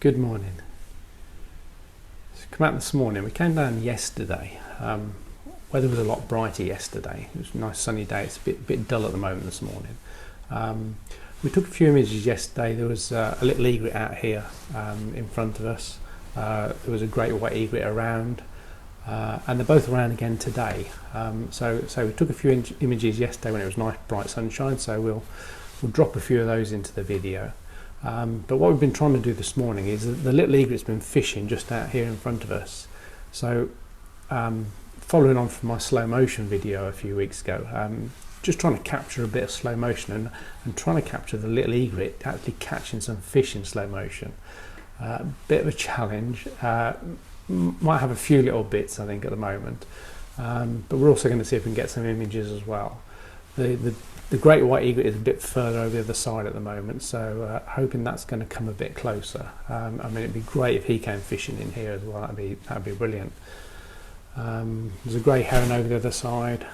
Good morning. So come out this morning. We came down yesterday. Weather was a lot brighter yesterday. It was a nice sunny day. It's a bit dull at the moment this morning. We took a few images yesterday. There was a little egret out here in front of us. There was a great white egret around, and they're both around again today. So we took a few images yesterday when it was nice bright sunshine. So we'll drop a few of those into the video. But what we've been trying to do this morning is the little egret's been fishing just out here in front of us. So following on from my slow motion video a few weeks ago, just trying to capture a bit of slow motion and trying to capture the little egret actually catching some fish in slow motion. Bit of a challenge. Might have a few little bits I think at the moment, but we're also going to see if we can get some images as well. The great white egret is a bit further over the other side at the moment, so hoping that's going to come a bit closer. I mean, it'd be great if he came fishing in here as well. That'd be brilliant. There's a grey heron over the other side.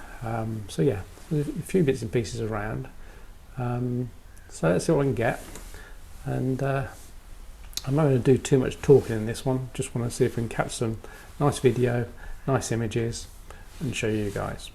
So yeah, there's a few bits and pieces around. So let's see what we can get. And I'm not going to do too much talking in this one. Just want to see if we can catch some nice video, nice images, and show you guys.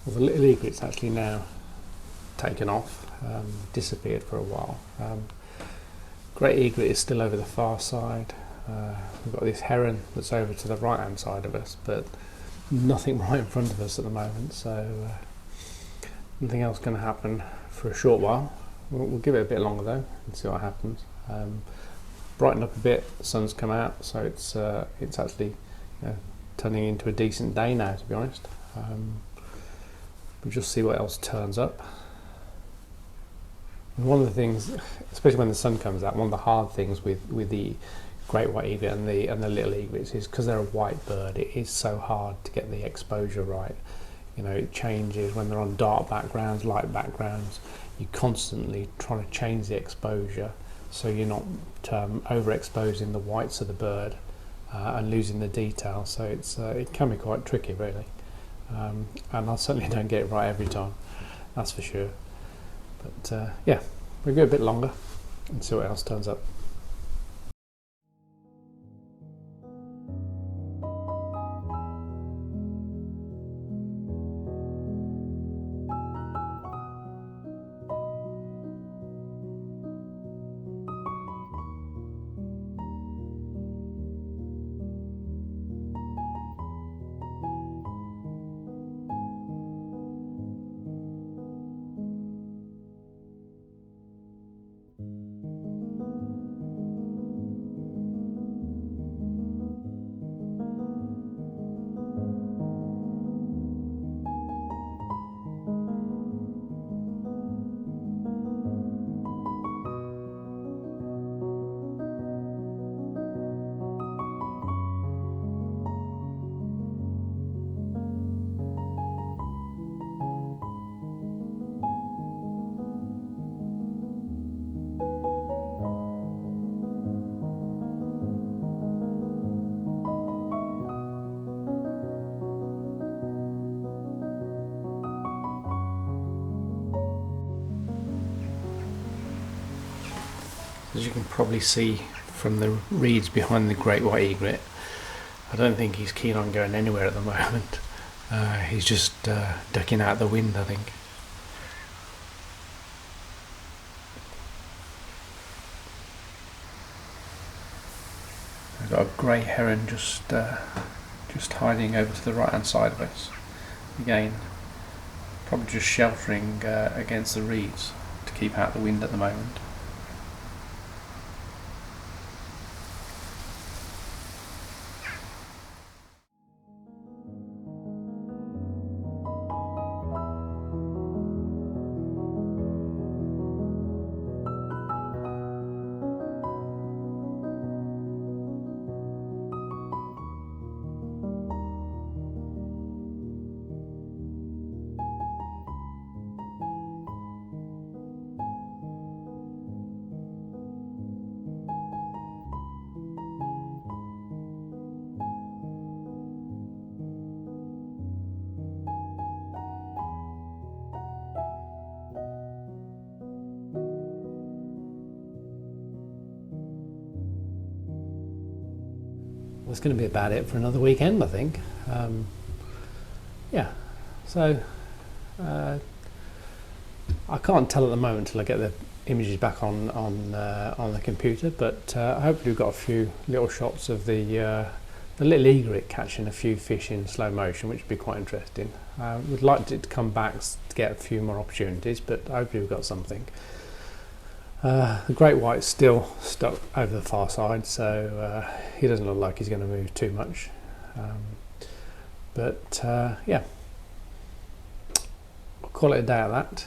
Well, the little egret's actually now taken off, disappeared for a while. Great egret is still over the far side. We've got this heron that's over to the right hand side of us, but nothing right in front of us at the moment, so nothing else going to happen for a short while. We'll give it a bit longer though and see what happens. Brightened up a bit, the sun's come out, so it's actually turning into a decent day now, to be honest. We'll just see what else turns up. And one of the things, especially when the sun comes out, one of the hard things with the Great White Egret and the Little Egrets is because they're a white bird, it is so hard to get the exposure right. It changes when they're on dark backgrounds, light backgrounds. You're constantly trying to change the exposure so you're not overexposing the whites of the bird and losing the detail. So it can be quite tricky, really. And I certainly don't get it right every time, that's for sure. But yeah, we'll go a bit longer and see what else turns up. As you can probably see from the reeds behind the Great White Egret, I don't think he's keen on going anywhere at the moment. He's just ducking out the wind, I think. We've got a grey heron just hiding over to the right hand side of us. Again, probably just sheltering against the reeds to keep out the wind at the moment. That's going to be about it for another weekend, I think. Yeah, so I can't tell at the moment until I get the images back on the computer, but hopefully we've got a few little shots of the little egret catching a few fish in slow motion, which would be quite interesting. We'd like it to come back to get a few more opportunities, but hopefully we've got something. The great white's still stuck over the far side, so he doesn't look like he's going to move too much. Yeah, we'll call it a day at that.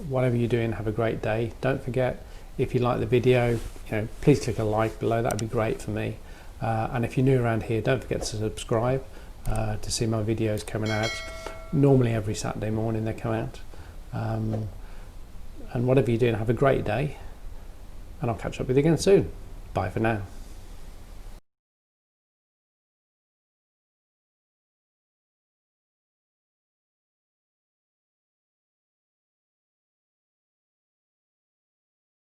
Whatever you're doing, have a great day. Don't forget, if you like the video, please click a like below. That'd be great for me. And if you're new around here, don't forget to subscribe to see my videos coming out. Normally every Saturday morning they come out. And whatever you're doing, have a great day, and I'll catch up with you again soon. Bye for now.